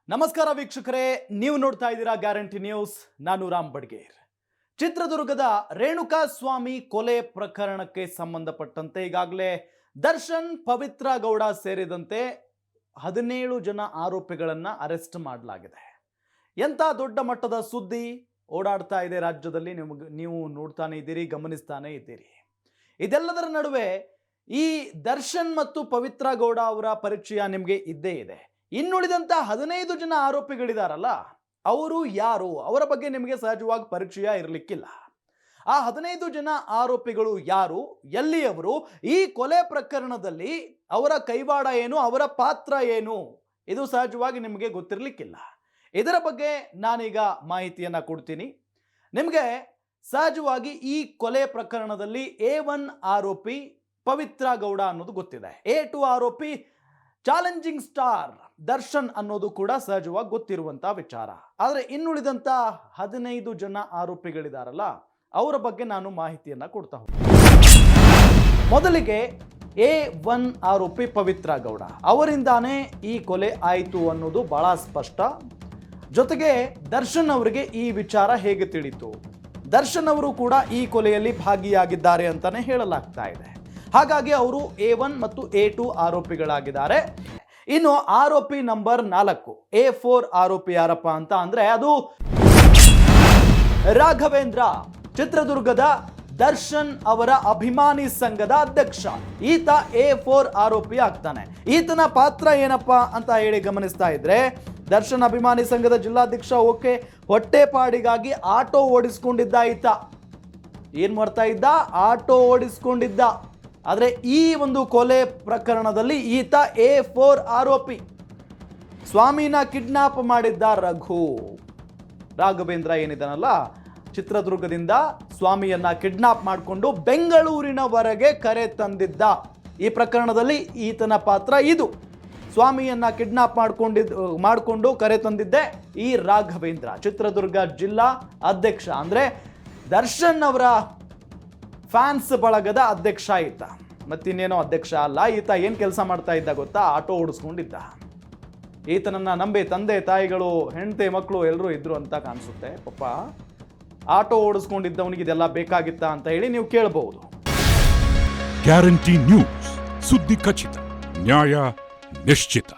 ನಮಸ್ಕಾರ ವೀಕ್ಷಕರೇ, ನೀವು ನೋಡ್ತಾ ಇದ್ದೀರಾ ಗ್ಯಾರಂಟಿ ನ್ಯೂಸ್. ನಾನು ರಾಮ್ ಬಡ್ಗೇರ್. ಚಿತ್ರದುರ್ಗದ ರೇಣುಕಾ ಸ್ವಾಮಿ ಕೊಲೆ ಪ್ರಕರಣಕ್ಕೆ ಸಂಬಂಧಪಟ್ಟಂತೆ ಈಗಾಗಲೇ ದರ್ಶನ್, ಪವಿತ್ರ ಗೌಡ ಸೇರಿದಂತೆ 17 ಜನ ಆರೋಪಿಗಳನ್ನು ಅರೆಸ್ಟ್ ಮಾಡಲಾಗಿದೆ. ಎಂಥ ದೊಡ್ಡ ಮಟ್ಟದ ಸುದ್ದಿ ಓಡಾಡ್ತಾ ಇದೆ ರಾಜ್ಯದಲ್ಲಿ, ನೀವು ನೋಡ್ತಾನೆ ಇದ್ದೀರಿ, ಗಮನಿಸ್ತಾನೆ ಇದ್ದೀರಿ. ಇದೆಲ್ಲದರ ನಡುವೆ ಈ ದರ್ಶನ್ ಮತ್ತು ಪವಿತ್ರ ಗೌಡ ಅವರ ಪರಿಚಯ ನಿಮಗೆ ಇದ್ದೇ ಇದೆ. ಇನ್ನುಳಿದಂತ 15 ಜನ ಆರೋಪಿಗಳಿದಾರಲ್ಲ, ಅವರು ಯಾರು, ಅವರ ಬಗ್ಗೆ ನಿಮಗೆ ಸಹಜವಾಗಿ ಪರಿಚಯ ಇರಲಿಕ್ಕಿಲ್ಲ. ಆ 15 ಜನ ಆರೋಪಿಗಳು ಯಾರು, ಎಲ್ಲಿಯವರು, ಈ ಕೊಲೆ ಪ್ರಕರಣದಲ್ಲಿ ಅವರ ಕೈವಾಡ ಏನು, ಅವರ ಪಾತ್ರ ಏನು, ಇದು ಸಹಜವಾಗಿ ನಿಮಗೆ ಗೊತ್ತಿರಲಿಕ್ಕಿಲ್ಲ. ಇದರ ಬಗ್ಗೆ ನಾನೀಗ ಮಾಹಿತಿಯನ್ನು ಕೊಡ್ತೀನಿ ನಿಮಗೆ. ಸಹಜವಾಗಿ ಈ ಕೊಲೆ ಪ್ರಕರಣದಲ್ಲಿ A1 ಆರೋಪಿ ಪವಿತ್ರ ಗೌಡ ಅನ್ನೋದು ಗೊತ್ತಿದೆ. A2 ಆರೋಪಿ ಚಾಲೆಂಜಿಂಗ್ ಸ್ಟಾರ್ ದರ್ಶನ್ ಅನ್ನೋದು ಕೂಡ ಸಹಜವಾಗಿ ಗೊತ್ತಿರುವಂತ ವಿಚಾರ. ಆದರೆ ಇನ್ನುಳಿದಂತ 15 ಜನ ಆರೋಪಿಗಳಿದಾರಲ್ಲ, ಅವರ ಬಗ್ಗೆ ನಾನು ಮಾಹಿತಿಯನ್ನ ಕೊಡ್ತಾ ಹೋಗ್ತೀನಿ. ಮೊದಲಿಗೆ A1 ಆರೋಪಿ ಪವಿತ್ರ ಗೌಡ ಅವರಿಂದಾನೇ ಈ ಕೊಲೆ ಆಯಿತು ಅನ್ನೋದು ಬಹಳ ಸ್ಪಷ್ಟ. ಜೊತೆಗೆ ದರ್ಶನ್ ಅವರಿಗೆ ಈ ವಿಚಾರ ಹೇಗೆ ತಿಳಿತು, ದರ್ಶನ್ ಅವರು ಕೂಡ ಈ ಕೊಲೆಯಲ್ಲಿ ಭಾಗಿಯಾಗಿದ್ದಾರೆ ಅಂತಾನೆ ಹೇಳಲಾಗ್ತಾ ಇದೆ. ಹಾಗಾಗಿ ಅವರು A1 ಮತ್ತು A2 ಆರೋಪಿಗಳಾಗಿದ್ದಾರೆ. ಇನ್ನು ಆರೋಪಿ ನಂಬರ್ 4 A4 ಆರೋಪಿ ಯಾರಪ್ಪ ಅಂತ ಅಂದ್ರೆ ಅದು ರಾಘವೇಂದ್ರ, ಚಿತ್ರದುರ್ಗದ ದರ್ಶನ್ ಅವರ ಅಭಿಮಾನಿ ಸಂಘದ ಅಧ್ಯಕ್ಷ. ಈತ A4 ಆರೋಪಿ ಆಗ್ತಾನೆ. ಈತನ ಪಾತ್ರ ಏನಪ್ಪ ಅಂತ ಹೇಳಿ ಗಮನಿಸ್ತಾ ಇದ್ರೆ, ದರ್ಶನ್ ಅಭಿಮಾನಿ ಸಂಘದ ಜಿಲ್ಲಾಧ್ಯಕ್ಷ. ಓಕೆ, ಹೊಟ್ಟೆಪಾಡಿಗಾಗಿ ಆಟೋ ಓಡಿಸ್ಕೊಂಡಿದ್ದ ಈತ. ಏನ್ ಮಾಡ್ತಾ ಇದ್ದ? ಆಟೋ ಓಡಿಸ್ಕೊಂಡಿದ್ದ. ಆದರೆ ಈ ಒಂದು ಕೊಲೆ ಪ್ರಕರಣದಲ್ಲಿ ಈತ A4 ಆರೋಪಿ. ಸ್ವಾಮಿನ ಕಿಡ್ನಾಪ್ ಮಾಡಿದ್ದ ರಾಘವೇಂದ್ರ ಏನಿದಾನಲ್ಲ, ಚಿತ್ರದುರ್ಗದಿಂದ ಸ್ವಾಮಿಯನ್ನ ಕಿಡ್ನಾಪ್ ಮಾಡಿಕೊಂಡು ಬೆಂಗಳೂರಿನವರೆಗೆ ಕರೆ ತಂದಿದ್ದ. ಈ ಪ್ರಕರಣದಲ್ಲಿ ಈತನ ಪಾತ್ರ ಇದು. ಸ್ವಾಮಿಯನ್ನ ಕಿಡ್ನಾಪ್ ಮಾಡಿಕೊಂಡು ಕರೆ ತಂದಿದ್ದೆ ಈ ರಾಘವೇಂದ್ರ, ಚಿತ್ರದುರ್ಗ ಜಿಲ್ಲಾ ಅಧ್ಯಕ್ಷ. ಅಂದ್ರೆ ದರ್ಶನ್ ಅವರ ಫ್ಯಾನ್ಸ್ ಬಳಗದ ಅಧ್ಯಕ್ಷ ಈತ, ಮತ್ತಿನ್ನೇನೋ ಅಧ್ಯಕ್ಷ ಅಲ್ಲ. ಈತ ಏನು ಕೆಲಸ ಮಾಡ್ತಾ ಇದ್ದ ಗೊತ್ತಾ? ಆಟೋ ಓಡಿಸ್ಕೊಂಡಿದ್ದ. ಈತನನ್ನ ನಂಬಿ ತಂದೆ ತಾಯಿಗಳು, ಹೆಂಡತಿ ಮಕ್ಕಳು ಎಲ್ಲರೂ ಇದ್ರು ಅಂತ ಕಾಣಿಸುತ್ತೆ. ಪಾಪ ಆಟೋ ಓಡಿಸ್ಕೊಂಡಿದ್ದವನಿಗೆ ಇದೆಲ್ಲ ಬೇಕಾಗಿತ್ತಾ ಅಂತ ಹೇಳಿ ನೀವು ಕೇಳಬಹುದು. ಗ್ಯಾರಂಟಿ ನ್ಯೂಸ್, ಸುದ್ದಿ ಖಚಿತ, ನ್ಯಾಯ ನಿಶ್ಚಿತ.